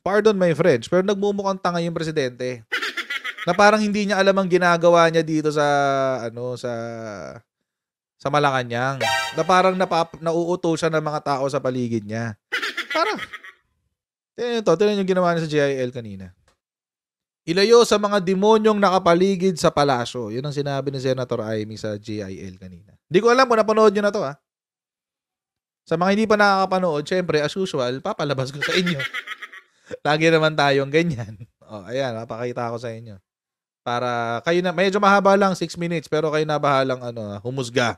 Pardon my French, pero nagmumukhang tanga yung presidente. Na parang hindi niya alam ang ginagawa niya dito sa sa Malacanang. Na parang nauuto siya ng mga tao sa paligid niya. Parang tingnan yung ginawa niya sa GIL kanina. Ilayo sa mga demonyong nakapaligid sa palasyo. Yun ang sinabi ni Senator Amy sa GIL kanina. Hindi ko alam kung napanood nyo na to, ha. Sa mga hindi pa nakakapanood, syempre, as usual, papalabas ko sa inyo. Lagi naman tayong ganyan. Ayan, mapakita ko sa inyo. Para kayo na, medyo mahaba lang, 6 minutes, pero kayo na bahalang humusga.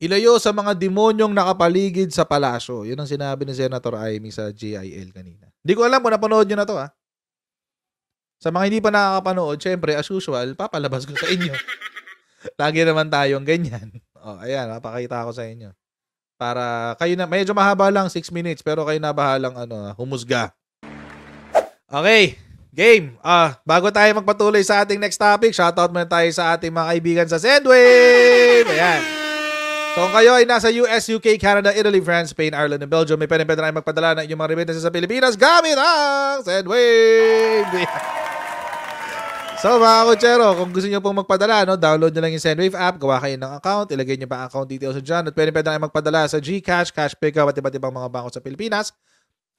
Ilayo sa mga demonyong nakapaligid sa palasyo. Yun ang sinabi ni Senator Amy sa GIL kanina. Hindi ko alam kung napanood nyo na to, ha. Sa mga hindi pa nakakapanood, syempre, as usual, papalabas ko sa inyo. Lagi naman tayong ganyan. Ayan, mapakita ko sa inyo. Para kayo na, medyo mahaba lang, 6 minutes, pero kayo na bahalang humusga. Okay, game. Bago tayo magpatuloy sa ating next topic, shoutout muna tayo sa ating mga kaibigan sa Sendwave. Ayan. So kung kayo ay nasa US, UK, Canada, Italy, France, Spain, Ireland, and Belgium, may pwede na kayo magpadala ng inyong mga remittances sa Pilipinas gamit ang Sendwave. So mga kutsero, kung gusto nyo pong magpadala, download nyo lang yung Sendwave app, gawa kayo ng account, ilagay nyo pa ang account details dyan, at pwede na kayo magpadala sa GCash, Cash Pickup, at iba't ibang mga bangko sa Pilipinas.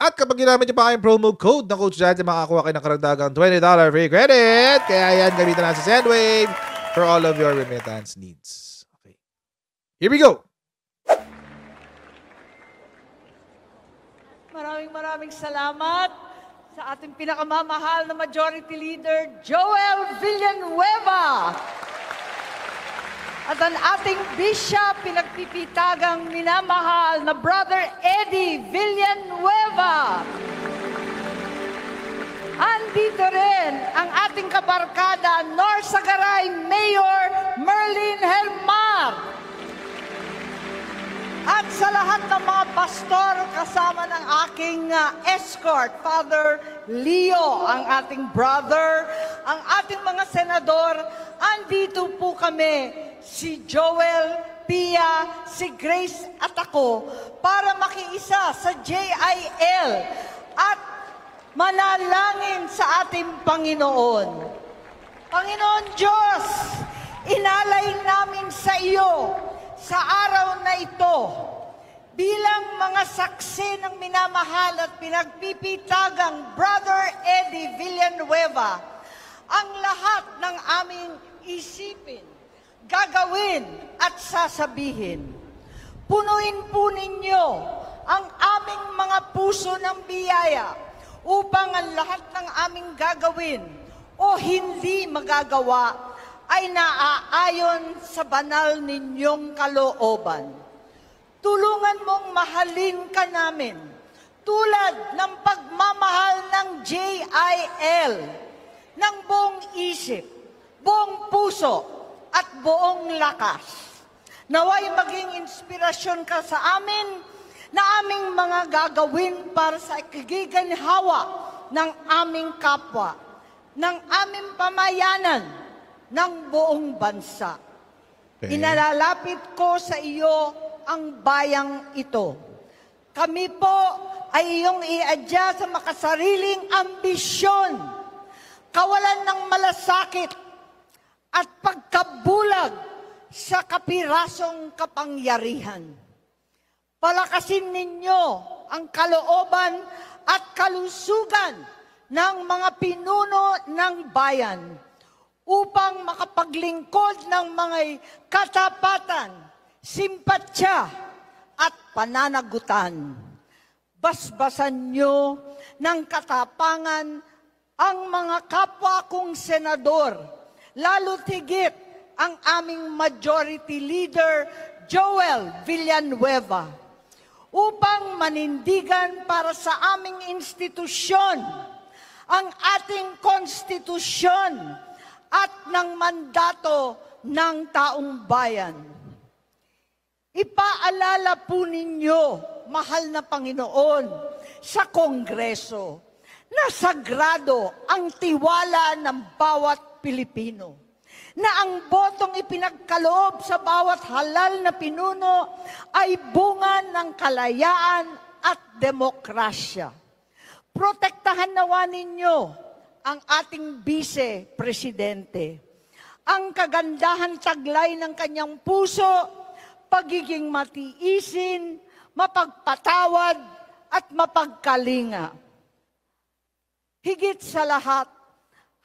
At kapag ginamit nyo pa kayong promo code ng Coach Jad, makakuha kayo ng karagdagang $20 free credit. Kaya yan, gamitin na sa Sendwave for all of your remittance needs. Okay. Here we go! Maraming salamat sa ating pinakamamahal na Majority Leader, Joel Villanueva. At ang ating Bishop, pinagpipitagang minamahal na Brother Eddie Villanueva. Andito rin ang ating kabarkada, Norsagaray Mayor Merlin Hermar. At sa lahat ng mga pastor, kasama ng aking escort, Father Leo, ang ating brother, ang ating mga senador, andito po kami, si Joel, Pia, si Grace at ako, para makiisa sa JIL at manalangin sa ating Panginoon. Panginoon Diyos, inalay namin sa iyo sa araw na ito, bilang mga saksi ng minamahal at pinagpipitagang Brother Eddie Villanueva, ang lahat ng aming isipin, gagawin at sasabihin. Punuin po ninyo ang aming mga puso ng biyaya upang ang lahat ng aming gagawin o hindi magagawa ay naaayon sa banal ninyong kalooban. Tulungan mong mahalin ka namin tulad ng pagmamahal ng JIL, ng buong isip, buong puso, at buong lakas. Naway maging inspirasyon ka sa amin na aming mga gagawin para sa ikigiganhawa ng aming kapwa, ng aming pamayanan, ng buong bansa. Okay. Inalalapit ko sa iyo ang bayang ito. Kami po ay iyong iadya sa makasariling ambisyon, kawalan ng malasakit at pagkabulag sa kapirasong kapangyarihan. Palakasin ninyo ang kalooban at kalusugan ng mga pinuno ng bayan upang makapaglingkod ng mga katapatan, simpatsya at pananagutan. Basbasan nyo ng katapangan ang mga kapwa kong senador, lalo tigit ang aming Majority Leader, Joel Villanueva, upang manindigan para sa aming institusyon ang ating konstitusyon at ng mandato ng taong bayan. Ipaalala po ninyo, mahal na Panginoon, sa Kongreso, na sagrado ang tiwala ng bawat Pilipino, na ang botong ipinagkaloob sa bawat halal na pinuno ay bunga ng kalayaan at demokrasya. Protektahan nawa ninyo ang ating vice-presidente. Ang kagandahan taglay ng kanyang puso, pagiging matiisin, mapagpatawad, at mapagkalinga. Higit sa lahat,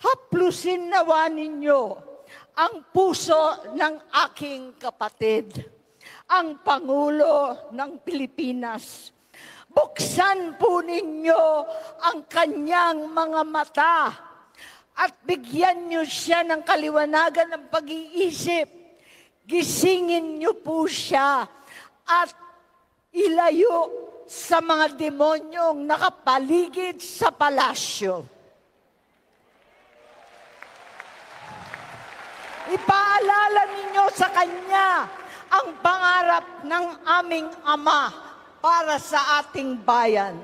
haplusin nawa ninyo ang puso ng aking kapatid, ang Pangulo ng Pilipinas. Buksan po ninyo ang kanyang mga mata at bigyan niyo siya ng kaliwanagan ng pag-iisip. Gisingin niyo po siya at ilayo sa mga demonyong nakapaligid sa palasyo. Ipaalala ninyo sa kanya ang pangarap ng aming Ama para sa ating bayan.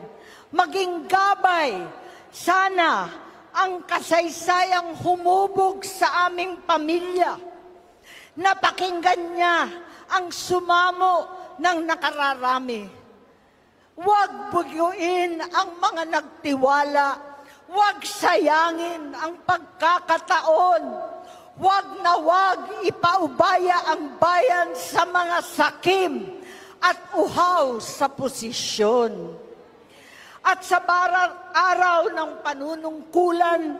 Maging gabay, sana ang kasaysayang humubog sa aming pamilya. Napakinggan niya ang sumamo ng nakararami. Huwag buguin ang mga nagtiwala. Huwag sayangin ang pagkakataon. Huwag na huwag ipaubaya ang bayan sa mga sakim at uhaw sa posisyon. At sa araw ng panunungkulan,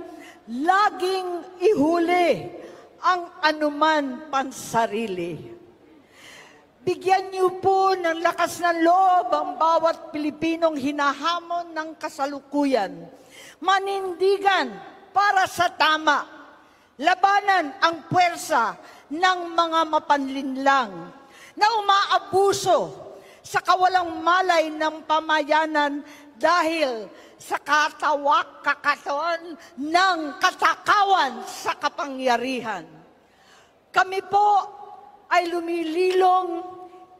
laging ihuli ang anuman pansarili. Bigyan niyo po ng lakas ng loob ang bawat Pilipinong hinahamon ng kasalukuyan. Manindigan para sa tama. Labanan ang puwersa ng mga mapanlinlang na umaabuso sa kawalang malay ng pamayanan dahil sa kakatawan ng katakawan sa kapangyarihan. Kami po ay lumililong,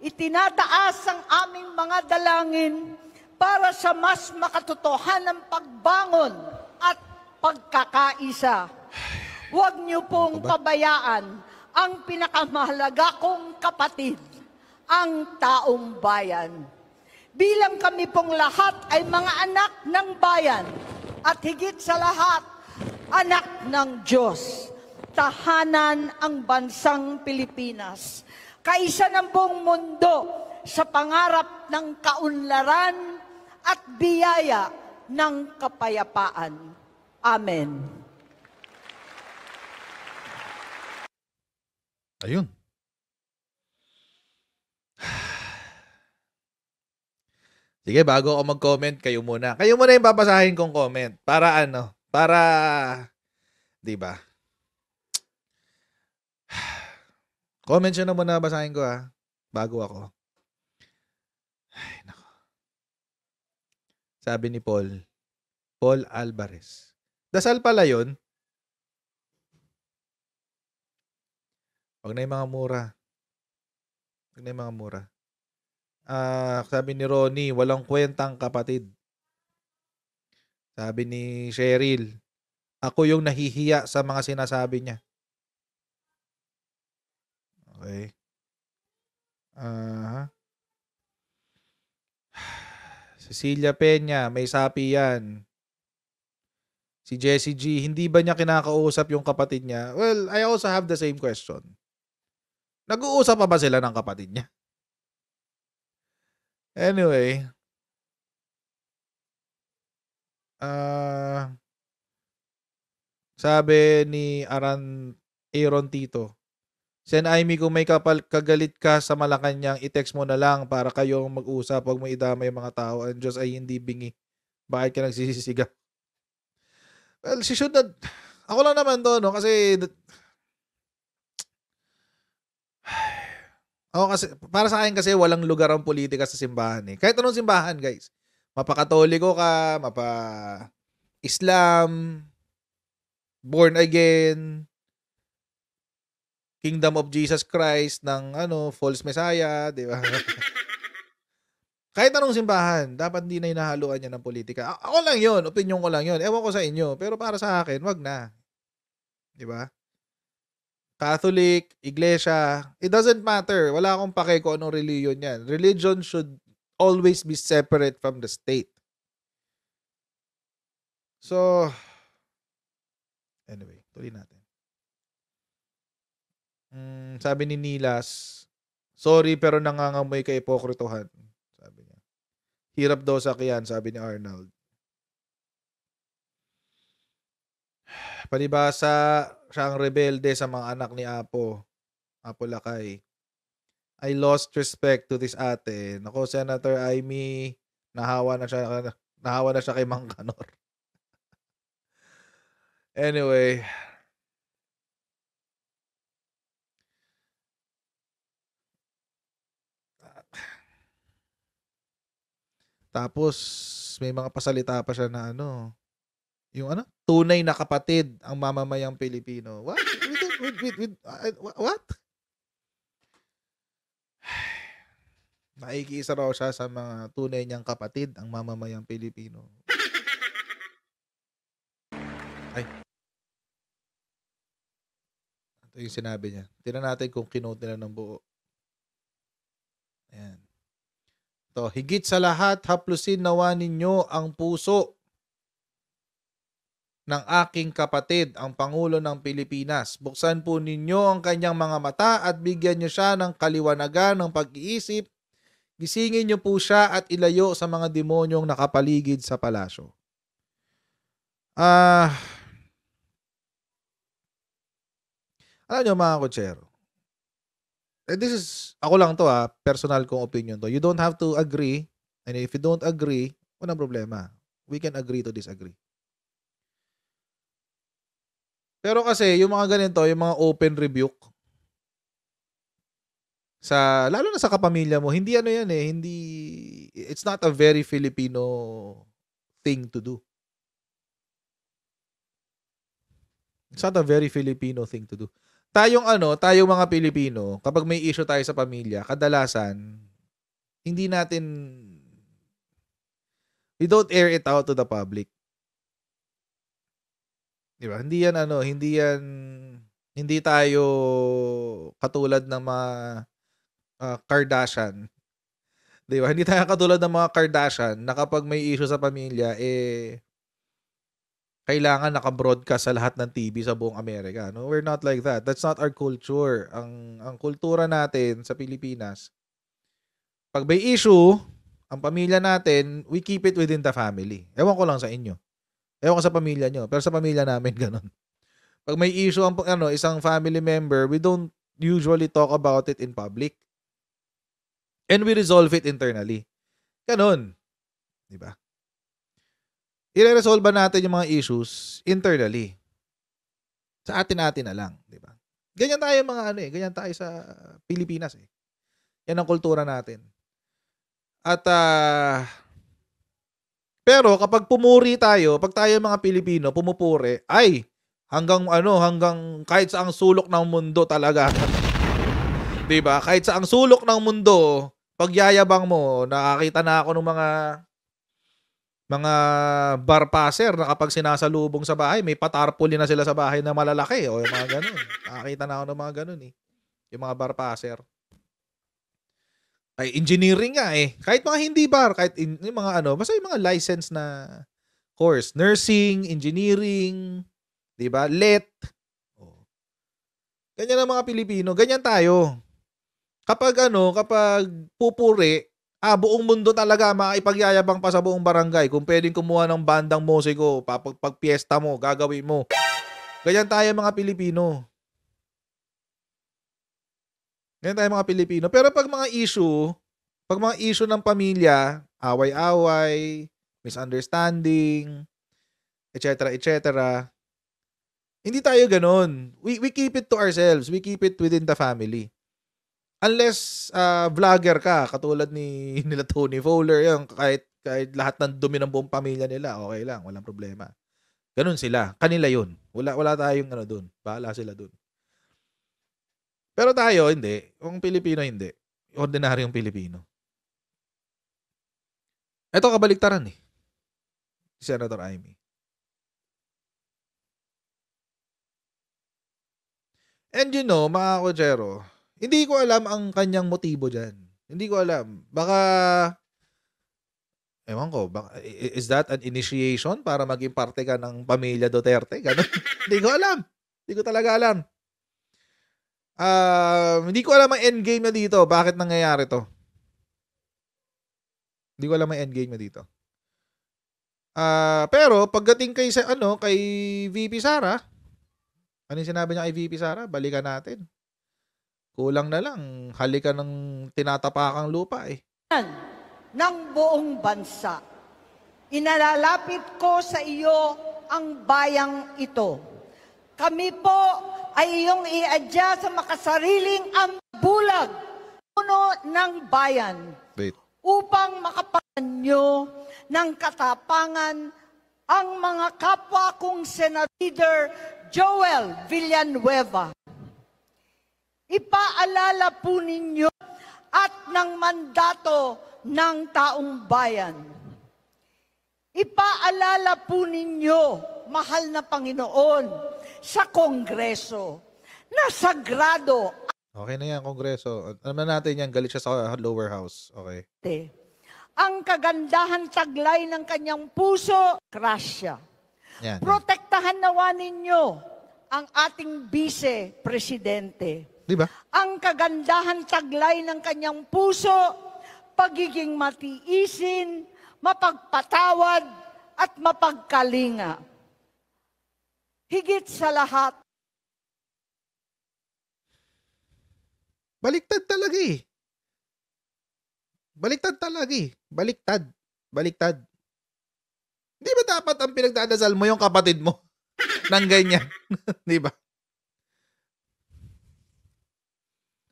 itinataas ang aming mga dalangin para sa mas makatotohanang pagbangon at pagkakaisa. Huwag niyo pong pabayaan ang pinakamahalaga kong kapatid, ang taong bayan. Bilang kami pong lahat ay mga anak ng bayan at higit sa lahat, anak ng Diyos. Tahanan ang bansang Pilipinas. Kaisa ng buong mundo sa pangarap ng kaunlaran at biyaya ng kapayapaan. Amen. Ayun. Sige, bago ako mag-comment, kayo muna. Kayo muna yung babasahin kong comment. Para ano? Para, di ba? Comment nyo na muna, basahin ko ha. Bago ako. Ay, nako. Sabi ni Paul Alvarez. Dasal pala yun. Huwag na yung mga mura. Huwag na yung mga mura. Sabi ni Ronnie, walang kwentang kapatid. Sabi ni Cheryl, ako yung nahihiya sa mga sinasabi niya. Okay. Cecilia Peña, may sapi yan. Si Jessie G, hindi ba niya kinakausap yung kapatid niya? Well, I also have the same question. Nag-uusap pa ba sila ng kapatid niya? Anyway, sabi ni Aaron Tito, Sen Aimee, kung may kagalit ka sa Malacanang, i-text mo na lang para kayong mag-usap. Huwag mo idama yung mga tao. Ang Diyos ay hindi bingi. Bakit ka nagsisisiga? Well, she should not. Ako lang naman to, no? Kasi para sa akin kasi walang lugar ang politika sa simbahan eh. Kahit anong simbahan, guys. Mapa-Katoliko ka, mapa-Islam, born again, Kingdom of Jesus Christ ng false messiah, di ba? Kahit anong simbahan, dapat hindi na hinahaluan niya ng politika. Ako lang 'yon, opinion ko lang 'yon. Ewan ko sa inyo, pero para sa akin, wag na. Di ba? Catholic, Iglesia, it doesn't matter. Wala akong pake kung anong religion yan. Religion should always be separate from the state. So, anyway, tuloy natin. Sabi ni Nilas, sorry pero nangangamoy ka ipokritohan. Sabi niya. Hirap daw sakyan, sabi ni Arnold. Palibasa, siyang rebelde sa mga anak ni Apo Lakay. I lost respect to this ate. Nako, Senator Amy, nahawa na siya kay Mang Kanor. Anyway, tapos may mga pasalita pa siya na yung tunay na kapatid ang mamamayang Pilipino. What? What? Nakikiisa raw siya sa mga tunay niyang kapatid ang mamamayang Pilipino. Ay. Ito yung sinabi niya. Tingnan natin kung kinote nila ng buo. Ayan. To, higit sa lahat, haplusin nawa ninyo ang puso ng aking kapatid, ang Pangulo ng Pilipinas. Buksan po ninyo ang kanyang mga mata at bigyan niyo siya ng kaliwanagan ng pag-iisip. Gisingin niyo po siya at ilayo sa mga demonyong nakapaligid sa palasyo. Alam niyo mga kutsero, this is, ako lang to personal kong opinion to. You don't have to agree. And if you don't agree, walang problema. We can agree to disagree. Pero kasi, yung mga ganito, yung mga open rebuke, lalo na sa kapamilya mo, hindi it's not a very Filipino thing to do. It's not a very Filipino thing to do. Tayong mga Pilipino, kapag may issue tayo sa pamilya, kadalasan, we don't air it out to the public. Diba? Hindi tayo katulad ng mga Kardashian. Diba? Hindi tayo katulad ng mga Kardashian na kapag may issue sa pamilya, kailangan naka-broadcast sa lahat ng TV sa buong Amerika. No, we're not like that. That's not our culture. Ang kultura natin sa Pilipinas, pag may issue, ang pamilya natin, we keep it within the family. Ewan ko lang sa inyo. Ewan ko sa pamilya nyo. Pero sa pamilya namin, ganun. Pag may issue ang isang family member, we don't usually talk about it in public. And we resolve it internally. Ganun. Diba? I-resolve natin yung mga issues internally. Sa atin-atin na lang, di ba? Ganyan tayo ganyan tayo sa Pilipinas eh. Yan ang kultura natin. At pero kapag pumuri tayo, pag tayo mga Pilipino pumupuri, ay hanggang kahit sa ang sulok ng mundo talaga. 'Di ba? Kahit sa ang sulok ng mundo, pagyayabang mo, nakakita na ako ng mga bar passer na kapag sinasalubong sa bahay, may patarpuli na sila sa bahay na malalaki o yung mga ganun. Nakakita na ako ng mga ganun eh. Yung mga bar passer. Ay, engineering nga eh. Kahit mga hindi bar, kahit yung mga basta yung mga license na course. Nursing, engineering, di ba? Let. Ganyan ang mga Pilipino. Ganyan tayo. Kapag pupuri, buong mundo talaga maipagyayabang pa sa buong barangay. Kung pwedeng kumuha ng bandang musiko, pag piyesta mo, gagawin mo. Ganyan tayo mga Pilipino. Ganyan tayo mga Pilipino. Pero pag mga issue ng pamilya, away-away, misunderstanding, etc., hindi tayo ganun. We keep it to ourselves. We keep it within the family. Unless vlogger ka, katulad nila Tony Fowler, yung kahit lahat ng dumi ng buong pamilya nila, okay lang, walang problema. Ganun sila. Kanila yun. Wala tayong doon. Bahala sila doon. Pero tayo, hindi. Yung Pilipino, hindi. Ordinaryong Pilipino. Ito kabaliktaran eh. Si Senator Amy. And mga kutsero, hindi ko alam ang kanyang motibo dyan. Hindi ko alam. Baka Ewan ko, is that an initiation para maging parte ka ng pamilya Duterte? Ganun. Hindi ko alam. Hindi ko talaga alam. Hindi ko alam ang endgame na dito. Bakit nangyayari to? Hindi ko alam ang endgame na dito. Pero pagdating kay kay VP Sara, ano yung sinabi niya kay VP Sara? Balikan natin. Kulang na lang, halikan ng tinatapakang lupa eh. ng buong bansa. Inalalapit ko sa iyo ang bayang ito. Kami po ay iyong iadya sa makasariling ambulag puno ng bayan Wait. upang makapanyo ng katapangan ang mga kapwa kong Senate Leader Joel Villanueva. Ipaalala po ninyo at ng mandato ng taong bayan. Ipaalala po ninyo, mahal na Panginoon, sa Kongreso na sagrado Okay na yan, Kongreso. Alam na natin yan, galit siya sa lower house. Okay. ang kagandahan taglay ng kanyang puso, Krasya. Yan. Protektahan nawa ninyo ang ating vice-presidente. Di ba? Ang kagandahan taglay ng kanyang puso, pagiging matiisin, mapagpatawad, at mapagkalinga. Higit sa lahat, Baliktad talaga eh. Baliktad talaga eh. Baliktad. Baliktad. Di ba dapat ang pinagdadasal mo yung kapatid mo? Nang ganyan. Di ba?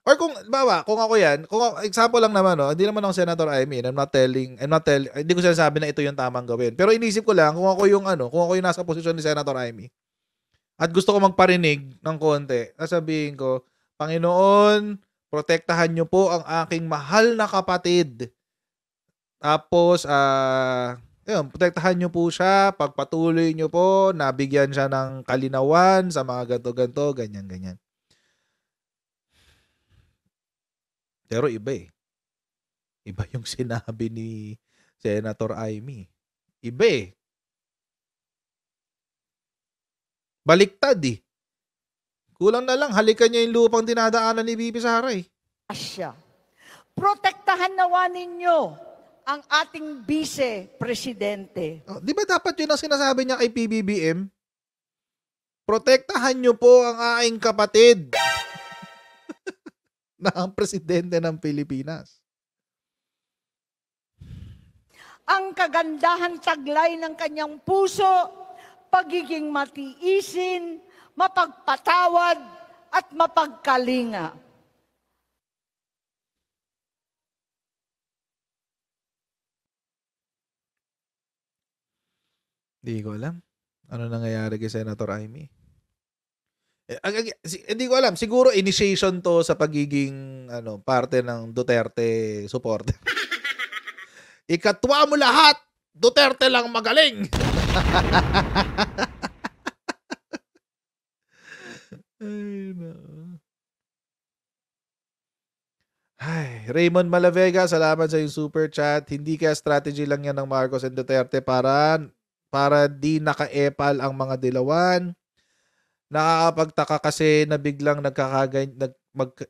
Or kung, bawa, kung ako yan, example lang naman, no, hindi naman ako Senator Amy, I'm not telling, hindi ko sinasabi na ito yung tamang gawin. Pero inisip ko lang, kung ako yung nasa posisyon ni Senator Amy, at gusto ko magparinig ng konti, sasabihin ko, Panginoon, protektahan niyo po ang aking mahal na kapatid. Tapos, protektahan niyo po siya, pagpatuloy niyo po, nabigyan siya ng kalinawan sa mga ganto-ganto, ganyan-ganyan. Pero iba eh. Iba yung sinabi ni Senator Amy. Iba eh. Baliktad eh. Kulang na lang, halikan niya yung lupang dinadaanan ni VP Sara eh. Krasya. Protektahan nawa ninyo ang ating vice-presidente. Oh, di ba dapat yun ang sinasabi niya kay PBBM? Protektahan niyo po ang aking kapatid na ang presidente ng Pilipinas. Ang kagandahan taglay ng kanyang puso, pagiging matiisin, mapagpatawad, at mapagkalinga. Hindi ko alam. Ano nangyayari kay Senator Amy? Hindi ko alam. Siguro initiation to sa pagiging parte ng Duterte supporter. Ikatwa mo lahat! Duterte lang magaling! Ay, no. Ay, Raymond Malavega, salamat sa yung super chat. Hindi kaya strategy lang yan ng Marcos and Duterte para di nakaepal ang mga dilawan. Nakakapagtaka kasi na biglang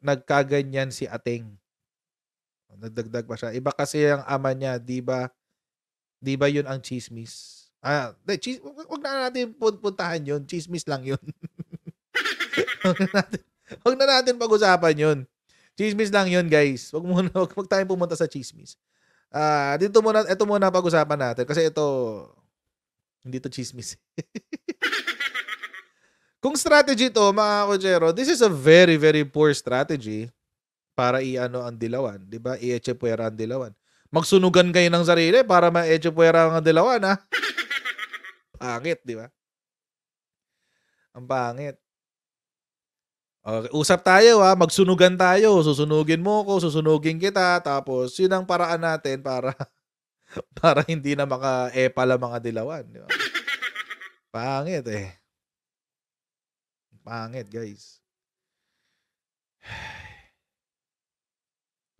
nagkaganyan si Ateng. Nagdagdag pa siya. Iba kasi ang ama niya, di ba? Di ba yun ang chismis? Wag na natin puntahan yun. Chismis lang yun. Wag na natin pag-usapan yun. Chismis lang yun, guys. Wag tayong pumunta sa chismis. Ito muna pag-usapan natin kasi ito hindi to chismis. Kung strategy to, mga Kojero, this is a very, very poor strategy para ang dilawan. Di ba? I-echepuera ang dilawan. Magsunugan kayo ng sarili para ma-echepuera ang dilawan, ha? Pangit, di ba? Ang pangit. Okay, usap tayo, ha? Magsunugan tayo. Susunugin mo ko, susunugin kita. Tapos, yun ang paraan natin para hindi na maka-epal ang mga dilawan. Di ba? Pangit, eh. Pangit, guys.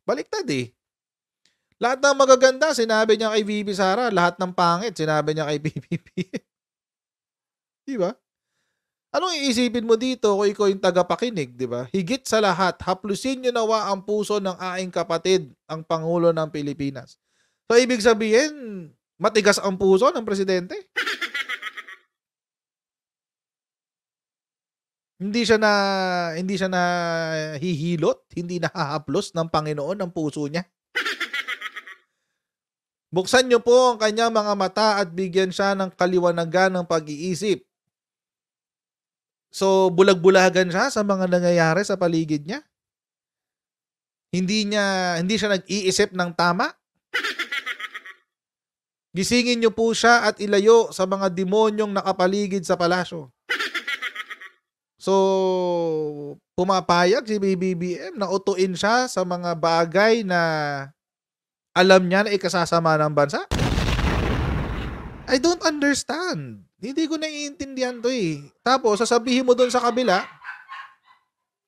Baliktad eh. Lahat ng magaganda, sinabi niya kay VP Sara. Lahat ng pangit, sinabi niya kay PBBM. Di ba? Anong iisipin mo dito kung ikaw yung tagapakinig, di ba? Higit sa lahat, haplusin niyo nawa ang puso ng aking kapatid, ang Pangulo ng Pilipinas. So, ibig sabihin, matigas ang puso ng presidente? Hindi siya na hihilot, hindi nahahaplos ng Panginoon ng puso niya. Buksan niyo po ang kanyang mga mata at bigyan siya ng kaliwanagan ng pag-iisip. So, bulag-bulagan siya sa mga nangyayari sa paligid niya. Hindi siya nag-iisip ng tama. Gisingin niyo po siya at ilayo sa mga demonyong nakapaligid sa palasyo. So, pumapayag si BBM na utuin siya sa mga bagay na alam niya na ikasasama ng bansa? I don't understand. Hindi ko naiintindihan to eh. Tapos, sasabihin mo doon sa kabila,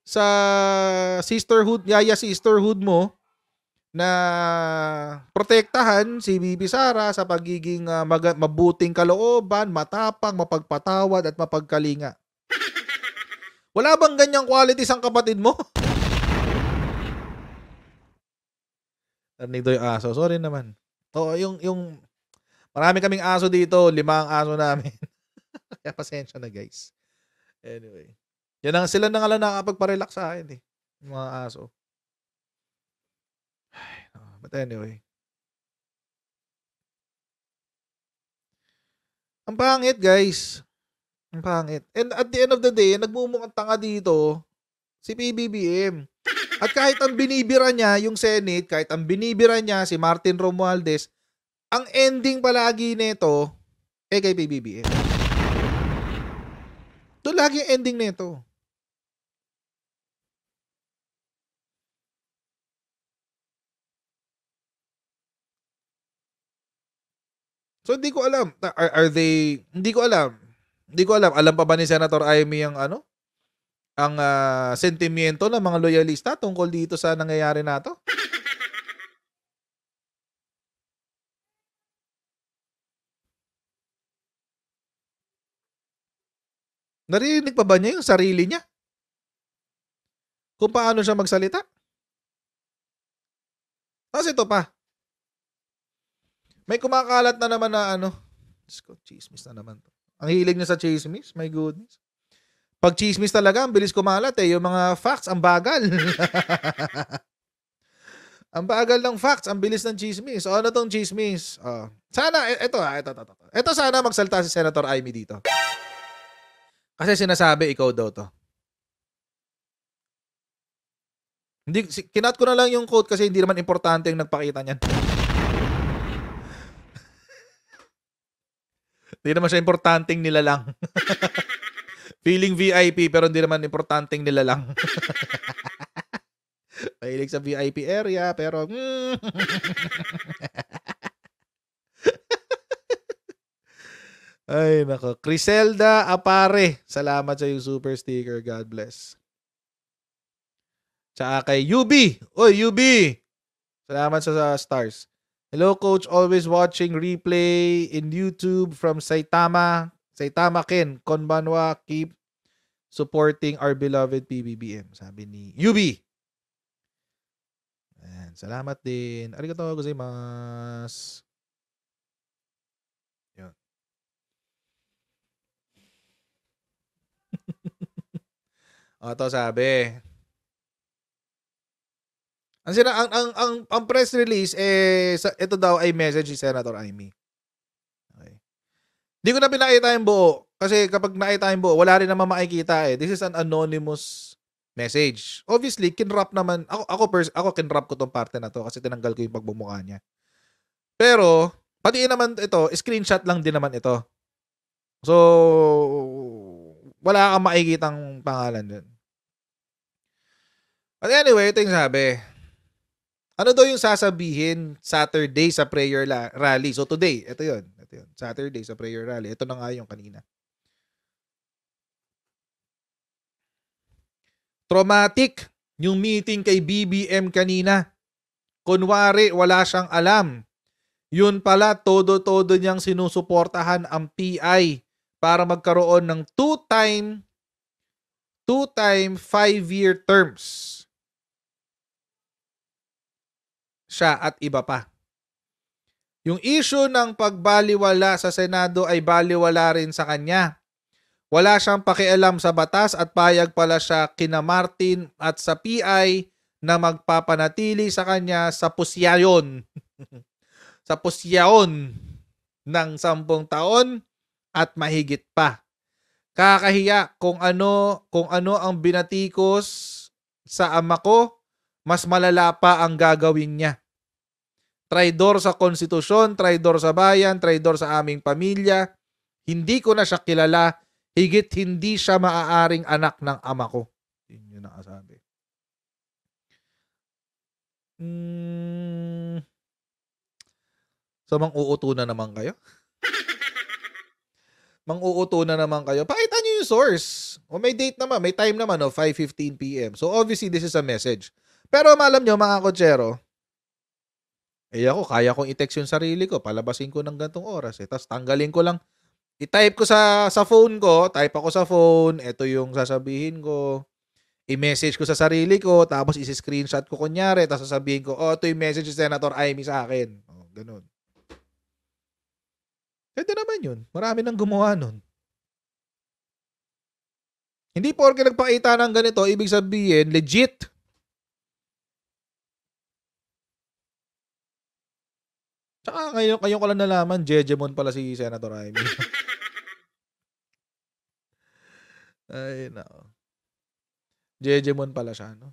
sa sisterhood, yaya sisterhood mo, na protektahan si Bibi Sara sa pagiging mabuting kalooban, matapang, mapagpatawad at mapagkalinga. Wala bang ganyang qualities ang kapatid mo? Narinig daw yung aso. Sorry naman. Oo, yung marami kaming aso dito. 5 ang aso namin. Kaya pasensya na guys. Anyway. Sila na nga lang nakakapagpa-relax sa akin eh. Yung mga aso. But anyway. Ang pangit guys. Ang pangit. And at the end of the day, nagmumukhang tanga dito si PBBM. At kahit ang binibira niya, yung Senate, kahit ang binibira niya si Martin Romualdez, ang ending palagi nito kay PBBM. Ito lagi yung ending nito. So hindi ko alam. Are they, hindi ko alam. Alam pa ba ni Senator Amy ang ang sentimiento ng mga loyalista tungkol dito sa nangyayari na to? Narinig pa ba niya yung sarili niya? Kung paano siya magsalita? Tapos ito pa. May kumakalat na naman na chismis na naman to. Ang hilig niya sa chismis, my goodness. Pag chismis talaga, ang bilis kumalat eh. Yung mga facts, ang bagal. Ang bagal ng facts, ang bilis ng chismis. O ano tong chismis? Sana, ito. Ito sana magsalta si Senator Amy dito. Kasi sinasabi, ikaw daw to. Kinat ko na lang yung quote kasi hindi naman importante yung nagpakita niyan. Hindi naman siya importanteng nilalang. Feeling VIP pero hindi naman importanteng nilalang. Mahilig sa VIP area pero Ay nako. Criselda Apare. Salamat sa yung super sticker. God bless. Tsaka kay UB. Oy, UB. Salamat sa stars. Hello, Coach. Always watching replay in YouTube from Saitama. Saitama Ken. Konbanwa. Keep supporting our beloved PBBM. Sabi ni UB. Ayan. Salamat din. Arigatou gozaimasu. Yun. Ito sabi. Ang press release ito daw ay message ni Senator Amy. Okay. Hindi ko na pinakita yung buo kasi kapag nakita yung buo, wala rin naman makikita eh. This is an anonymous message. Obviously, kinrap naman ako kinrap ko tong parte na to kasi tinanggal ko yung pagbumukha niya. Pero pati naman ito, screenshot lang din naman ito. So wala kang makikitang pangalan dun. But anyway, ito yung sabi. Ano daw yung sasabihin Saturday sa prayer rally? So today, ito yun. Saturday sa prayer rally. Ito na nga yung kanina. Traumatic yung meeting kay BBM kanina. Kunwari, wala siyang alam. Yun pala, todo-todo niyang sinusuportahan ang PI para magkaroon ng two-time 5-year terms. Siya at iba pa. Yung issue ng pagbaliwala sa Senado ay baliwala rin sa kanya. Wala siyang pakialam sa batas at payag pala siya kina Martin at sa PI na magpapanatili sa kanya sa pusyayon. Sa pusyayon ng 10 taon at mahigit pa. Kakahiya kung ano ang binatikos sa ama ko, mas malala pa ang gagawin niya. Traidor sa konstitusyon, traidor sa bayan, traidor sa aming pamilya. Hindi ko na siya kilala, higit hindi siya maaaring anak ng ama ko. Yun yung nakasabi. So, mang-uuto na naman kayo? Mang-uuto na naman kayo? Pakita nyo yung source. O may date naman, may time naman, 5:15 p.m. So, obviously, this is a message. Pero malam nyo, mga kotsero, ako, kaya kong i-text yung sarili ko, palabasin ko ng gantong oras. Tapos tanggalin ko lang, i-type ko sa phone ko, type ako sa phone, ito yung sasabihin ko, i-message ko sa sarili ko, tapos isi-screenshot ko kunyari, tapos sasabihin ko, ito yung message ni Senator Amy sa akin. Ganun. Pwede naman yun. Marami nang gumawa nun. Hindi porke nagpakita ng ganito, ibig sabihin, legit. Tsaka ngayon ko lang nalaman, Jejemon pala si Senator Amy. Ay, nako. Jejemon pala siya, no?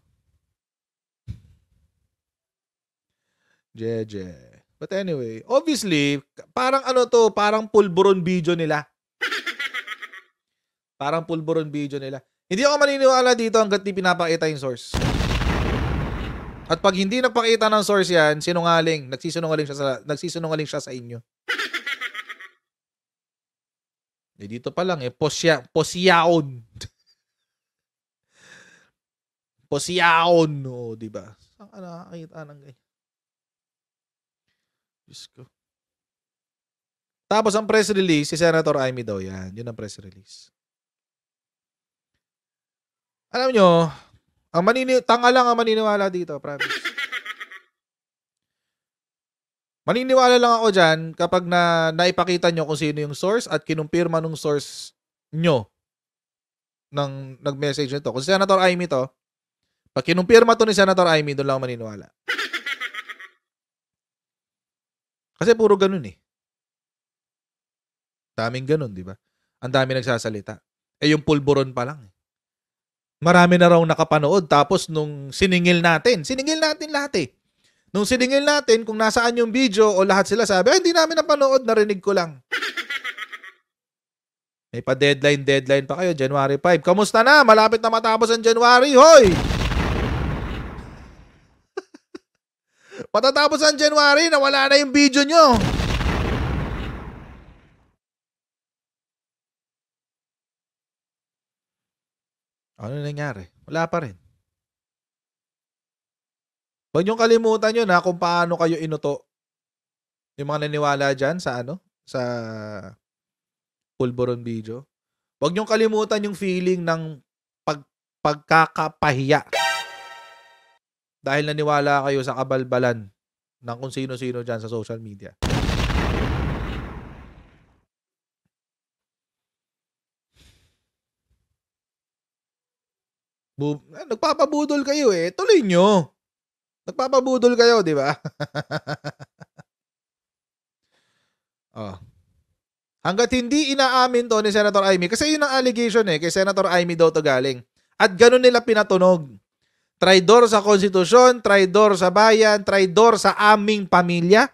Jeje. But anyway, obviously, parang parang pulburon video nila. Parang pulburon video nila. Hindi ako maniniwala dito hanggat di pinapakita yung source. At pag hindi nagpakita ng source yan, sinungaling. Nagsisinungaling siya sa inyo. Dito pa lang posyaon. Posyaon, di ba? Saan ka nakakita ng ganyan? Diyos ko. Tapos ang press release, si Senator Amy daw yan. Yun ang press release. Alam nyo, tanga lang ang maniniwala dito, promise. Maniniwala lang ako dyan kapag naipakita nyo kung sino yung source at kinumpirma nung source nyo nang nag-message nito. Kung si Senator Amy to, pag kinumpirma to ni Senator Amy, doon lang ako maniniwala. Kasi puro ganun eh. Daming ganun, di ba? Ang dami nagsasalita. Yung pulburon pa lang eh. Marami na raw nakapanood. Tapos nung siningil natin lahat eh. Nung siningil natin kung nasaan yung video o lahat sila sabi, hindi namin napanood, narinig ko lang. May pa-deadline pa kayo, January 5. Kamusta na? Malapit na matapos ang January, hoy! Matatapos ang January, nawala na yung video nyo. Ano nangyari? Wala pa rin. Huwag niyong kalimutan yun kung paano kayo inuto. Yung mga naniwala dyan sa sa pulburon video. Huwag niyong kalimutan yung feeling ng pagkakapahiya. Dahil naniwala kayo sa kabalbalan ng kung sino-sino dyan sa social media. Nagpapabudol kayo eh. Tuloy nyo. Nagpapabudol kayo, di ba? Hanggat hindi inaamin to ni Senator Amy, kasi yun ang allegation eh, kay Senator Amy daw to galing. At ganun nila pinatunog. Traidor sa konstitusyon, traidor sa bayan, traidor sa aming pamilya.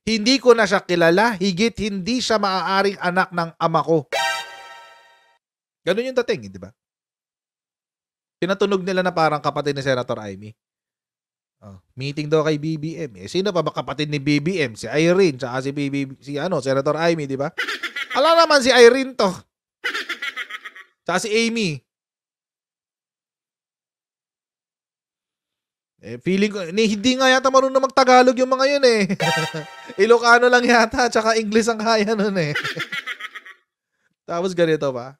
Hindi ko na siya kilala, higit hindi siya maaaring anak ng ama ko. Ganun yung dating, di ba? Pinatunog nila na parang kapatid ni Senator Amy. Meeting daw kay BBM. Sino pa ba kapatid ni BBM? Si Irene, tsaka Senator Amy, di ba? Ala naman si Irene to. Tsaka si Amy. Feeling ko, hindi nga yata marunong mag-Tagalog yung mga yun eh. Ilocano lang yata, tsaka English ang kaya nun eh. Tapos ganito pa.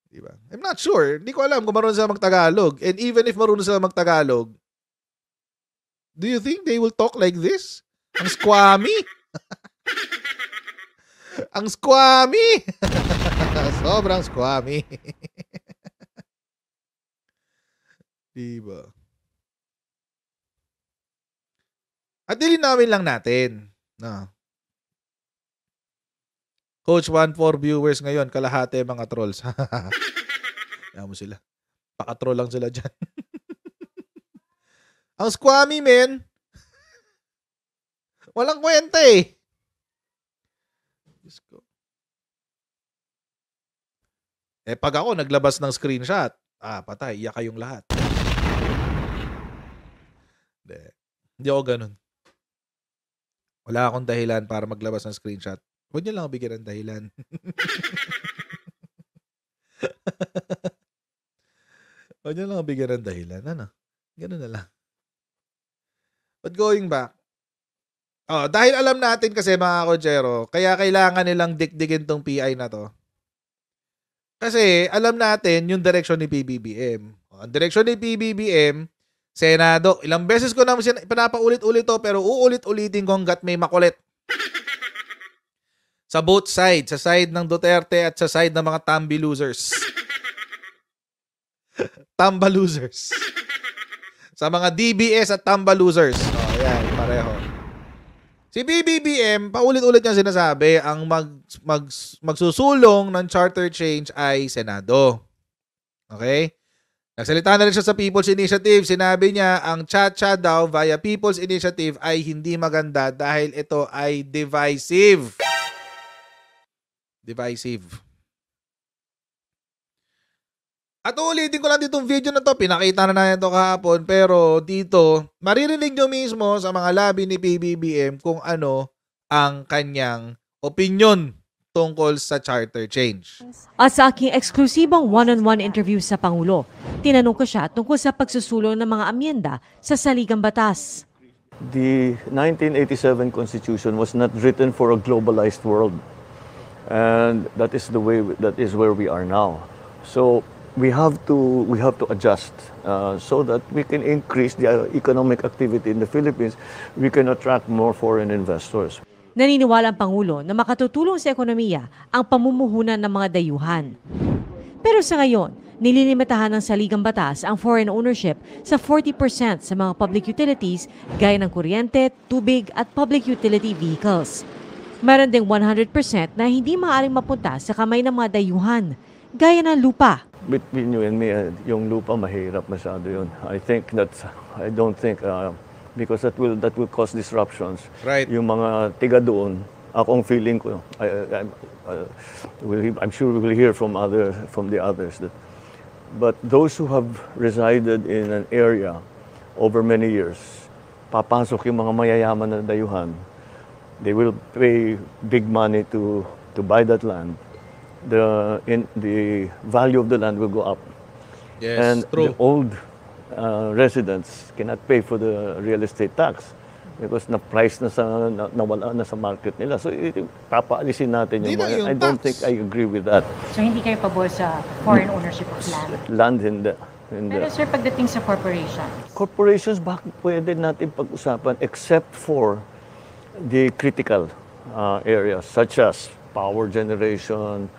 Diba? I'm not sure. Hindi ko alam kung marunong sila mag-Tagalog. And even if marunong sila mag-Tagalog, do you think they will talk like this? Ang squammy. Ang squammy. Sobrang squammy. Diba? At namin lang natin. No. Coach 1-4 viewers ngayon, kalahati mga trolls. Kaya mo sila. Paka-troll lang sila dyan. Ang squammy, men. Walang kwenta eh. Diyos ko. Pag ako naglabas ng screenshot, patay, iyak kayong lahat. Hindi ako ganun. Wala akong dahilan para maglabas ng screenshot. Huwag niyo lang ako bigyan ng dahilan. Huwag niyo lang ako bigyan ng dahilan. Ano? Ganun na lang. But going back, dahil alam natin kasi mga kochero, kaya kailangan nilang dikdikin tong PI na to. Kasi alam natin yung direksyon ni PBBM. Ang direksyon ni PBBM, Senado. Ilang beses ko naman pinapaulit-ulit to, pero uulit-ulitin ko hanggat may makulit. Sa both sides. Sa side ng Duterte at sa side ng mga Tambi losers. Tamba losers. Sa mga DBS at Tamba losers. Yan, pareho. Si BBBM, paulit-ulit niya sinasabi, ang magsusulong ng charter change ay Senado. Okay? Nagsalita na rin siya sa People's Initiative. Sinabi niya, ang cha-cha daw via People's Initiative ay hindi maganda dahil ito ay divisive. Divisive. At ulitin ko lang ditong video na to. Pinakita na natin ito kahapon. Pero dito, maririnig nyo mismo sa mga labi ni PBBM kung ano ang kanyang opinion tungkol sa charter change. At sa aking eksklusibong one-on-one interview sa Pangulo, tinanong ko siya tungkol sa pagsusulong ng mga amyenda sa saligang batas. The 1987 Constitution was not written for a globalized world. And that is where we are now. So we have to adjust so that we can increase the economic activity in the Philippines. We can attract more foreign investors. Naniniwala ang Pangulo na makatutulong sa ekonomiya ang pamumuhunan ng mga dayuhan. Pero sa ngayon, nililimitahan ng saligang batas ang foreign ownership sa 40% sa mga public utilities gaya ng kuryente, tubig at public utility vehicles. Meron ding 100% na hindi maaaring mapunta sa kamay ng mga dayuhan, gaya ng lupa. Between you and me, yung lupa mahirap masyado yun. I don't think because that will cause disruptions. Right. Yung mga tiga doon, akong feeling ko, I'm sure we will hear from the others but those who have resided in an area over many years, papasok yung mga mayayaman na dayuhan. They will pay big money to buy that land. The value of the land will go up. Yes, And true. the old residents cannot pay for the real estate tax because na-price nawala na sa market nila. So papaalisin natin Hindi yung na mga. yung I don't tax. think I agree with that. So hindi kayo pabor sa foreign ownership of land? Land in Pero sir, pagdating sa corporation, corporations, bakit pwede natin pag-usapan except for the critical areas such as power generation,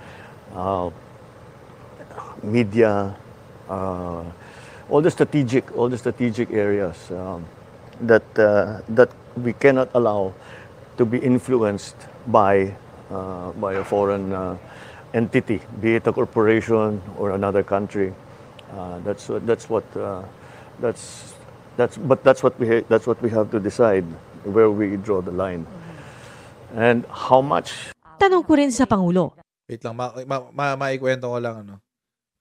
media, all the strategic areas that we cannot allow to be influenced by a foreign entity, be it a corporation or another country. That's what we have to decide where we draw the line and how much. Tanong ko rin sa Pangulo. Wait lang, maikwento ko lang ano.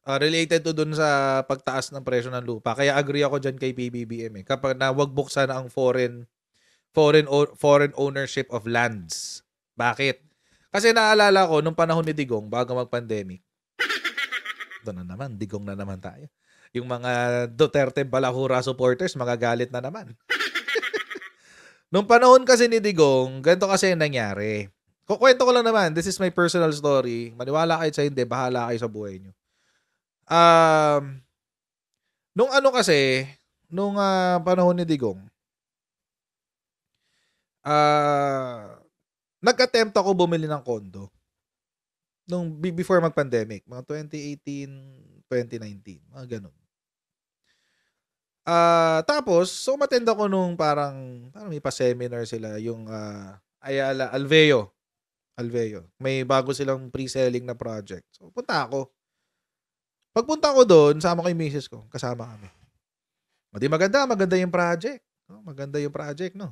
Related to dun sa pagtaas ng presyo ng lupa. Kaya agree ako dyan kay PBBM kapag na wag buksan ang foreign ownership of lands. Bakit? Kasi naalala ko nung panahon ni Digong bago mag-pandemic. Ito na naman, Digong na naman tayo. Yung mga Duterte Balahura supporters, magagalit na naman. Nung panahon kasi ni Digong, ganito kasi yung nangyari. Kukwento ko lang naman, this is my personal story. Maniwala kayo sa hindi, bahala kayo sa buhay nyo. Nung ano kasi, nung panahon ni Digong, nag-attempt ako bumili ng condo. Nung before mag-pandemic, mga 2018, 2019, mga ganun. Tapos, so umattend ako nung parang may pa-seminar sila, yung Ayala, Alveo. May bago silang pre-selling na project. So, punta ako. Pagpunta ko doon, sama ko yung misis ko. Kasama kami. O di maganda yung project. No? Maganda yung project, no?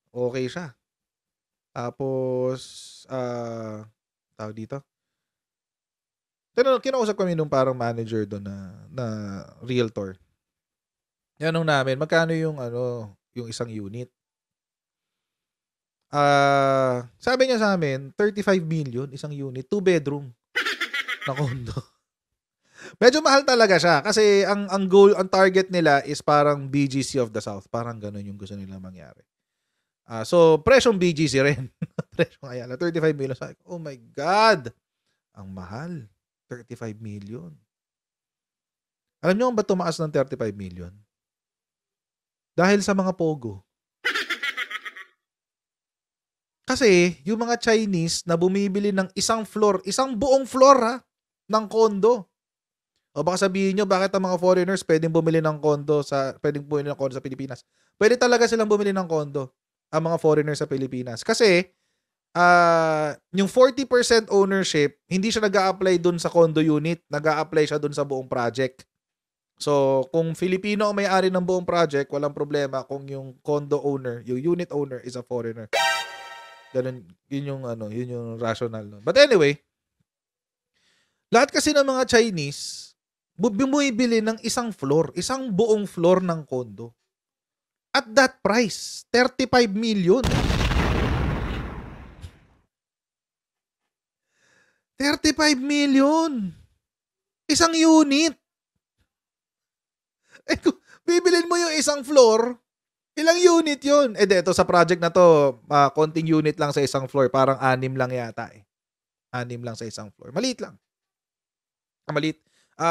Okay siya. Tapos, tawag dito. Kinausap kami nung parang manager doon na realtor. Yanong namin, magkano yung isang unit? Sabi niya sa amin, 35 million isang unit, 2 bedroom na condo. Medyo mahal talaga siya kasi ang goal, ang target nila is parang BGC of the South. Parang ganun yung gusto nila mangyari. So, presyong BGC rin. Presyong Ayala, 35 million. Sabi ko, oh my God! Ang mahal. 35 million. Alam niyo kung ba't tumaas ng 35 million? Dahil sa mga pogo. Kasi, yung mga Chinese na bumibili ng isang buong floor ng condo. O baka sabihin nyo, bakit ang mga foreigners pwedeng bumili ng condo sa Pilipinas? Pwede talaga silang bumili ng condo, ang mga foreigners sa Pilipinas. Kasi, yung 40% ownership, hindi siya nag-a-apply dun sa condo unit, nag-a-apply siya dun sa buong project. So, kung Filipino ang may-ari ng buong project, walang problema kung yung condo owner, yung unit owner is a foreigner. Ganun, yun yung rational. No? But anyway, lahat kasi ng mga Chinese, bumibili ng isang buong floor ng condo. At that price, 35 million. 35 million. Isang unit. Eh, kung bibilin mo yung isang floor, ilang unit yun? Ito sa project na to, konting unit lang sa isang floor. Parang 6 lang yata eh. 6 lang sa isang floor. Maliit lang. Maliit.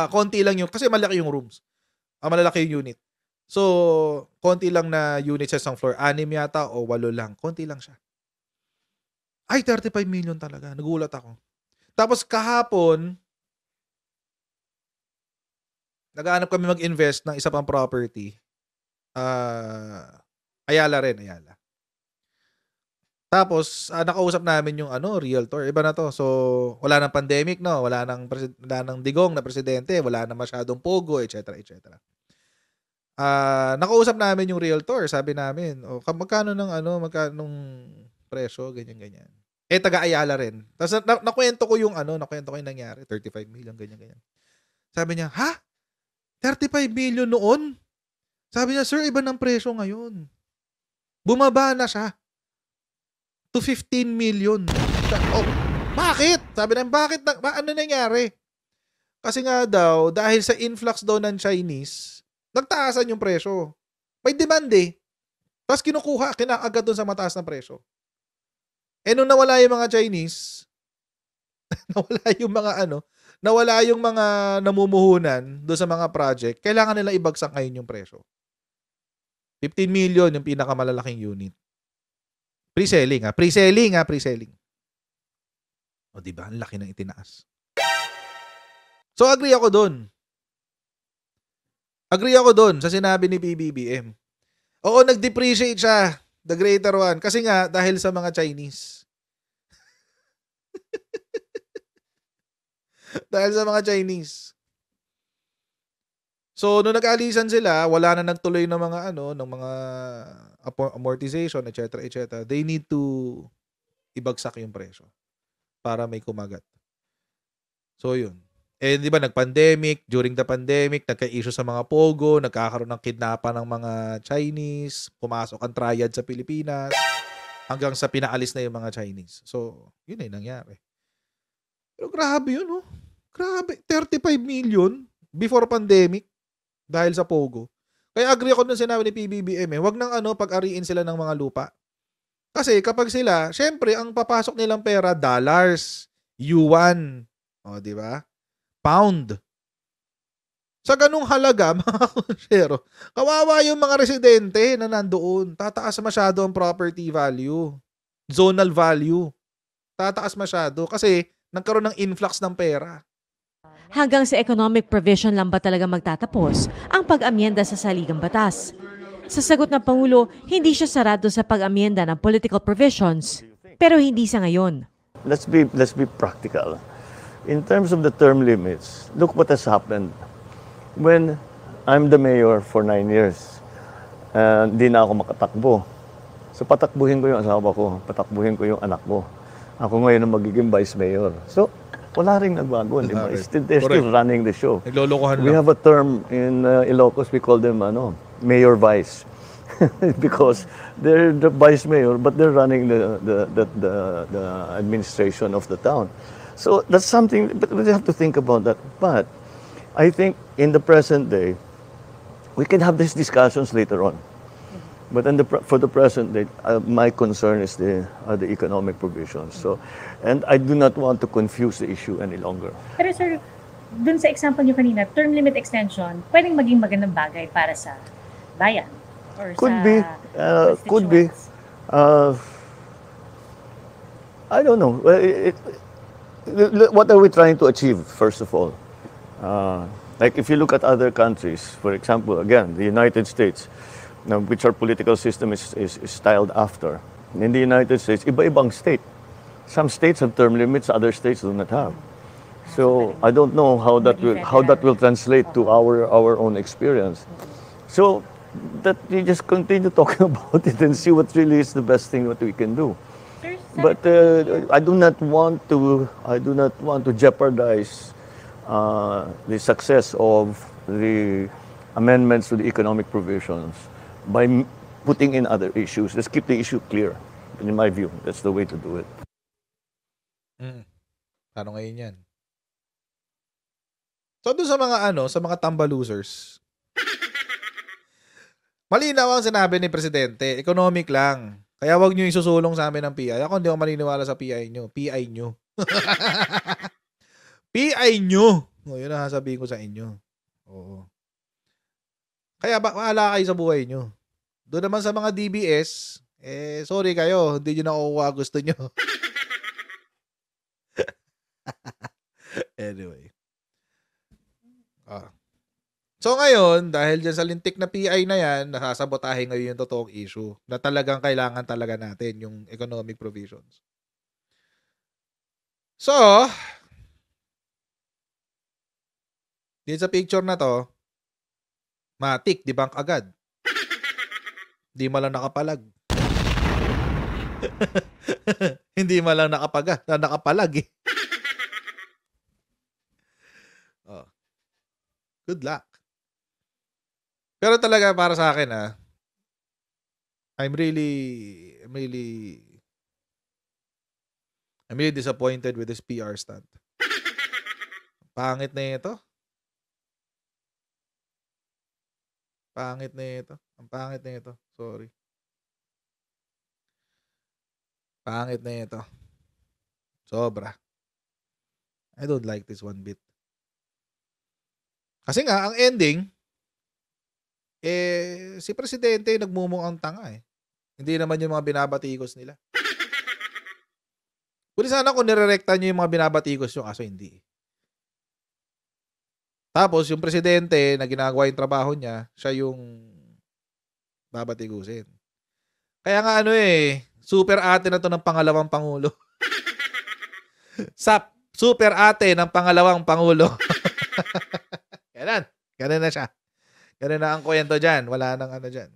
Konti lang yung, kasi malaki yung rooms. Malalaki yung unit. So, konti lang na unit sa isang floor. 6 yata o 8 lang. Konti lang siya. Ay, 35 million talaga. Nagulat ako. Tapos kahapon, nag-aanap kami mag-invest ng isa pang property. Ayala rin. Tapos, nakausap namin yung realtor. Iba na to. So, wala nang pandemic, no? Wala nang Digong na presidente. Wala nang masyadong pogo, etc. Nakausap namin yung realtor. Sabi namin, magkano magkanong presyo, ganyan. Taga-Ayala rin. Tapos, nakwento ko yung nangyari. 35 million, ganyan. Sabi niya, ha? 35 million noon? Sabi niya, sir, iba ng presyo ngayon. Bumaba na siya to 15 million. Bakit? Sabi niya, bakit? Ano nangyari? Kasi nga daw, dahil sa influx daw ng Chinese, nagtaasan yung presyo. May demand eh. Tapos kinakagat doon sa mataas na presyo. Nung nawala yung mga Chinese, nawala yung mga namumuhunan doon sa mga project, kailangan nila ibagsak ngayon yung presyo. 15 million yung pinakamalalaking unit. Pre-selling. O diba? Ang laki ng itinaas. So agree ako doon sa sinabi ni PBBM. Oo, nag-depreciate siya, the greater one. Kasi nga, dahil sa mga Chinese. Dahil sa mga Chinese. So, nung nag-alisan sila, wala na nagtuloy ng mga ng mga amortization, etc. They need to ibagsak yung presyo para may kumagat. So, yun. Di ba, nag-pandemic, during the pandemic, nagka-issue sa mga pogo, nagkakaroon ng kidnapan ng mga Chinese, pumasok ang triad sa Pilipinas, hanggang sa pinaalis na yung mga Chinese. So, yun ay nangyari. Pero grabe yun, Grabe. 35 million before pandemic. dahil sa Pogo. Kaya agree ako dun sinabi ni PBBM eh, wag nang pag-ariin sila ng mga lupa. Kasi kapag sila, syempre ang papasok nilang pera dollars, yuan, di ba? Pound. Sa ganung halaga, mga konsyero, kawawa yung mga residente na nandoon. Tataas masyado ang property value. Zonal value. Tataas masyado kasi nagkaroon ng influx ng pera. Hanggang sa economic provision lang ba talaga magtatapos ang pag-amyenda sa saligang batas? Sa sagot ng Pangulo, hindi siya sarado sa pag-amyenda ng political provisions, pero hindi sa ngayon. Let's be practical. In terms of the term limits, look what has happened. When I'm the mayor for 9 years, hindi na ako makatakbo. So patakbuhin ko yung asawa ko, patakbuhin ko yung anak ko. Ako ngayon ang magiging vice mayor. So wala ring nagbago, di ba? They're still running the show. Naglolokohan We lang. have a term in Ilocos, we call them mayor vice. Because they're the vice mayor, but they're running the administration of the town. So that's something, but we have to think about that. But I think in the present day, we can have these discussions later on. But for the present day, my concern is the economic provisions. So, and I do not want to confuse the issue any longer. Pero sir, dun sa example niyo kanina, term limit extension, pwedeng maging magandang bagay para sa bayan or Could sa be, could be. constituents. I don't know. What are we trying to achieve, first of all? Like if you look at other countries, for example, again, the United States, which our political system is styled after. In the United States, iba-ibang state. Some states have term limits, other states do not have. So I don't know how that will translate to our own experience. So that you just continue talking about it and see what really is the best thing what we can do. Sir, But I do not want to jeopardize the success of the amendments to the economic provisions by putting in other issues. Let's keep the issue clear. In my view, that's the way to do it. Paano ngayon yan? So doon sa mga tambalusers, malinaw ang sinabi ni Presidente, economic lang. Kaya wag nyo isusulong sa amin ng PI. Ako hindi ako maniniwala sa PI nyo. PI nyo. PI nyo. Yun ang sasabihin ko sa inyo. Oo. Kaya bahala kayo sa buhay nyo. Doon naman sa mga DBS, sorry kayo, hindi nyo nakukuha gusto nyo. Anyway. So ngayon, dahil dyan sa lintik na PI na yan, nasasabotahin ngayon yung totoong issue na talagang kailangan talaga natin, yung economic provisions. So, dito sa picture na to, matik, debunk agad. Hindi malang nakapalag. Hindi malang nakapalag eh. Good luck. Pero talaga para sa akin I'm really disappointed with this PR stunt. Pangit na ito. Ang pangit na ito. Sorry. Pangit na ito. Sobra. I don't like this one bit. Kasi nga, ang ending, si Presidente nagmumukhang tanga eh. Hindi naman yung mga binabatikos nila. Kung sana kung nirerekta nyo yung mga binabatikos nyo, kaso hindi. Tapos, yung Presidente na ginagawa yung trabaho niya, siya yung babatikusin. Kaya nga super ate na to ng pangalawang Pangulo. Super ate ng pangalawang Pangulo. Ganun na siya. Ganun na ang kwento dyan. Wala nang dyan.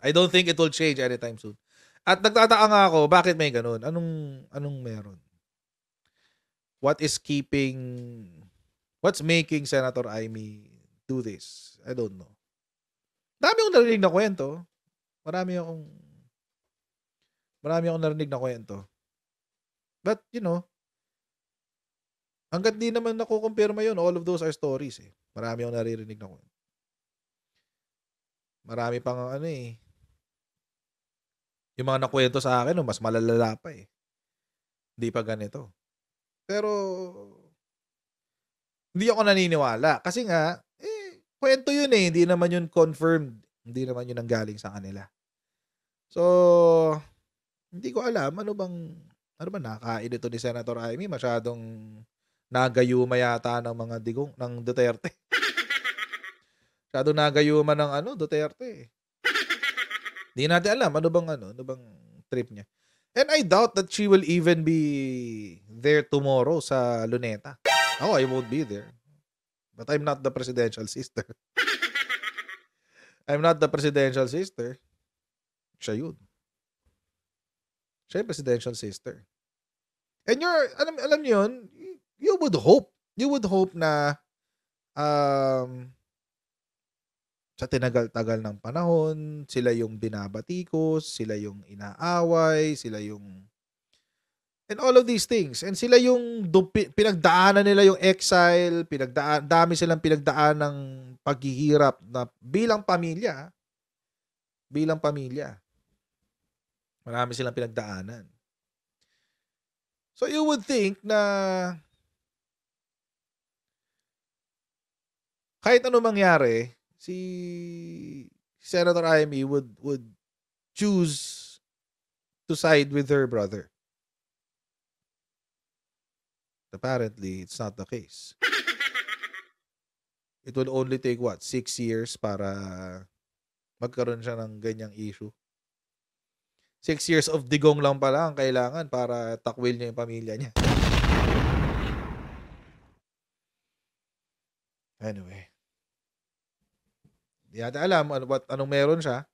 I don't think it will change anytime soon. At nagtataka nga ako, bakit may ganun? Anong meron? What's making Senator Amy do this? I don't know. Dami akong narinig na kwento. Marami akong narinig na kwento. But, Hangga't di naman nakukumpirma yun, all of those are stories eh. Marami akong naririnig na kwento. Marami pang ano eh. Yung mga nakwento sa akin, mas malalala pa eh. Hindi pa ganito. Pero, hindi ako naniniwala. Kasi nga, kwento yun eh. Hindi naman yun confirmed. Hindi naman yun ang galing sa kanila. So, hindi ko alam. Ano ba nakain ito ni Senator Amy? Masyadong nagayuma yata ng mga digong ng Duterte. Masyadong nagayuma ng Duterte. Hindi natin alam ano bang trip niya. And I doubt that she will even be there tomorrow sa Luneta. Ako, I won't be there. But I'm not the presidential sister. I'm not the presidential sister. Siya yun. Siya yung presidential sister. And alam niyo yun, you would hope na sa tinagal-tagal ng panahon, sila yung binabatikos, sila yung inaaway, sila yung and all of these things. And sila yung pinagdaanan nila yung exile, dami silang pinagdaan ng paghihirap na bilang pamilya. Bilang pamilya. Marami silang pinagdaanan. So you would think na kahit ano mangyari, si Senator Amy would choose to side with her brother. Apparently, it's not the case. It would only take 6 years para magkaroon siya ng ganyang issue. 6 years of digong lang pala ang kailangan para takwil niya yung pamilya niya. Anyway. Hindi natin alam anong meron siya.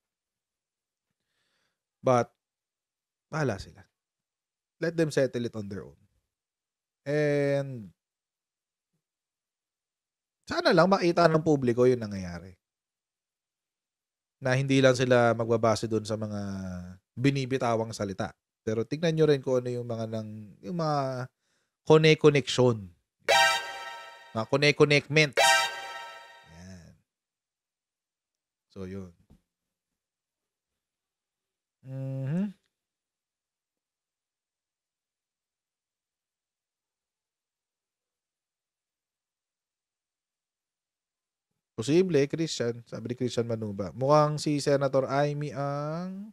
But, bahala sila. Let them settle it on their own. And, sana lang makita ng publiko yung nangyayari. Na hindi lang sila magbabase doon sa mga binibitawang salita. Pero tignan nyo rin kung ano yung mga connection. Mga connectment. Yan. So, yun. Posible, Christian. Sabi ni Christian Manuba. Mukhang si Senator Amy ang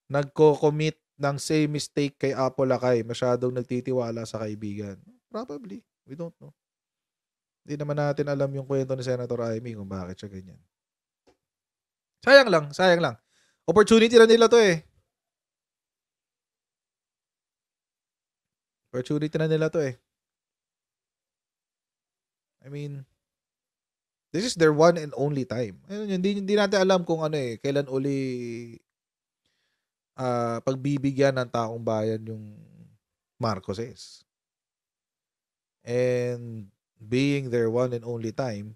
nagko-commit ng same mistake kay Apo Lakay. Masyadong nagtitiwala sa kaibigan. Probably. We don't know. Hindi naman natin alam yung kwento ni Senator Amy kung bakit siya ganyan. Sayang lang. Opportunity na nila to eh. I mean, this is their one and only time. Hindi natin alam kung kailan uli pagbibigyan ng taong bayan yung Marcoses. And being their one and only time,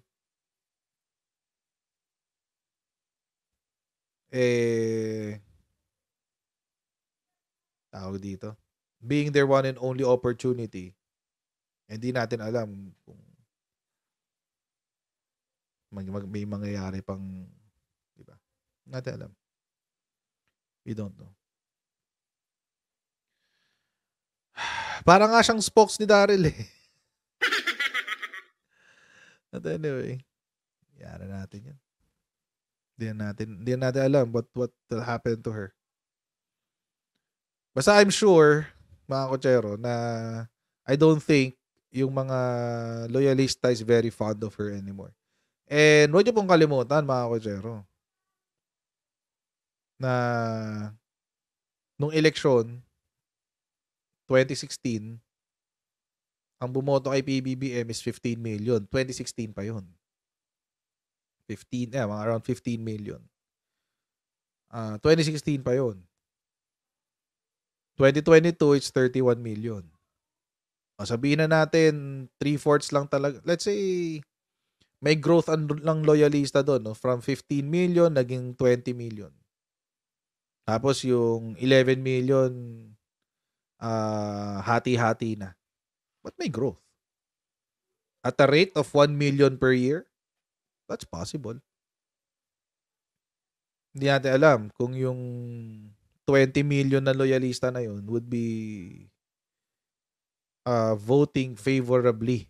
tawag dito, being their one and only opportunity, hindi natin alam kung may mangyayari pang, di ba? Natin alam. We don't know. Parang nga siyang spokes ni Daryl eh. But anyway, yara natin yan. Hindi natin alam what will happen to her. Basta I'm sure, mga kotsero, na I don't think yung mga loyalista is very fond of her anymore. And huwag niyo pong kalimutan, mga kotsero, na nung eleksyon, 2016, ang bumoto kay PBBM is 15 million. 2016 pa yun. Mga around 15 million. 2016 pa yun. 2022, it's 31 million. Sabihin na natin, 3/4 lang talaga. Let's say, may growth lang loyalista doon. No? From 15 million, naging 20 million. Tapos yung 11 million, hati-hati na. but may growth. At a rate of 1 million per year, that's possible. Hindi natin alam kung yung 20 million na loyalista na yun would be voting favorably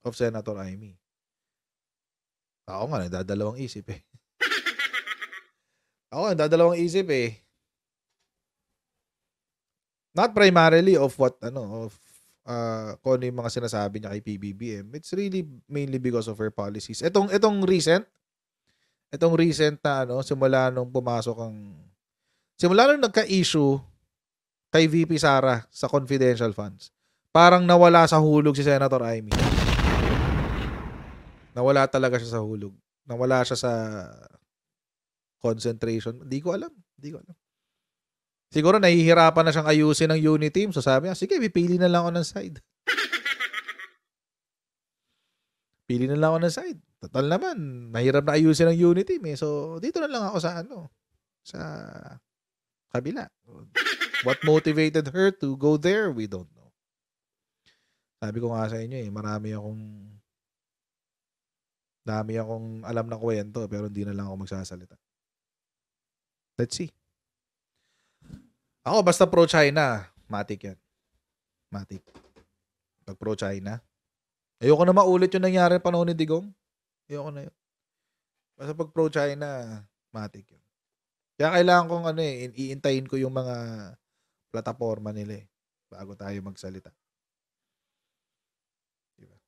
of Senator Amy. Ako nga, nagdadalawang isip eh. Not primarily of what, kung ano yung mga sinasabi niya kay PBBM. It's really mainly because of her policies. Itong recent na simula nung nagka-issue kay VP Sara sa confidential funds, parang nawala sa hulog si Senator Amy. Nawala talaga siya sa hulog. Nawala siya sa concentration. Hindi ko alam. Siguro nahihirapan na siyang ayusin ng unit team. So sabi niya, sige, pipili na lang ako ng side. Pili na lang ako ng side. Total naman, mahirap na ayusin ng unit team eh. So dito na lang ako sa kabila. What motivated her to go there, we don't know. Sabi ko nga sa inyo eh, dami akong alam na kwento pero hindi na lang ako magsasalita. Let's see. Ako, basta pro-China, matik yan. Matik. Pag pro-China. Ayoko na maulit yung nangyari panahon ni Digong. Ayoko na yun. Basta pag pro-China, matik yun. Kaya kailangan kong iintayin ko yung mga plataforma nila bago tayo magsalita. Diba?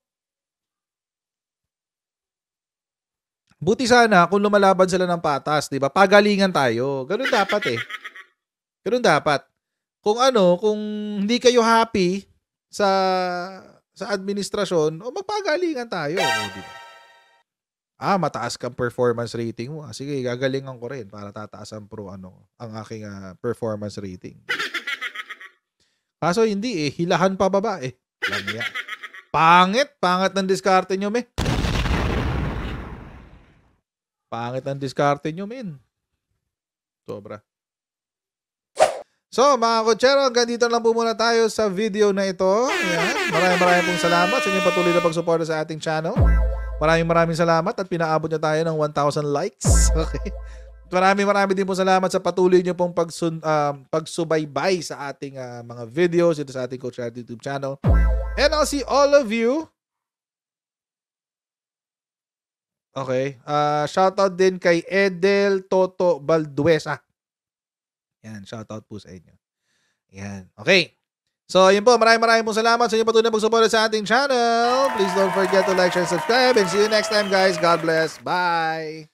Buti sana kung lumalaban sila ng patas, diba? Pagalingan tayo. Ganun dapat eh. Ganun dapat. Kung hindi kayo happy sa administrasyon, magpagalingan tayo. Diba? Mataas kang performance rating mo. Sige, gagalingan ko rin para tataas ang aking performance rating. Kaso hindi hilahan pa baba eh. Lamya. Pangit ng diskarte nyo, men. Sobra. So, mga kotsero, hanggang dito lang po muna tayo sa video na ito. Ayan. Maraming pong salamat sa inyong patuloy na pagsuporta sa ating channel. Maraming salamat at pinaabot na tayo ng 1,000 likes. Okay. Maraming din po salamat sa patuloy niyo pong pagsubaybay sa ating mga videos dito sa ating Coach Rat YouTube channel. And I'll see all of you. Okay. Shoutout din kay Edel Toto Balduesa. Yan, shoutout po sa inyo. Yan. Okay. So, yun po. Maraming pong salamat sa inyo patuloy na pagsuporta sa ating channel. Please don't forget to like, share, subscribe, and see you next time, guys. God bless. Bye!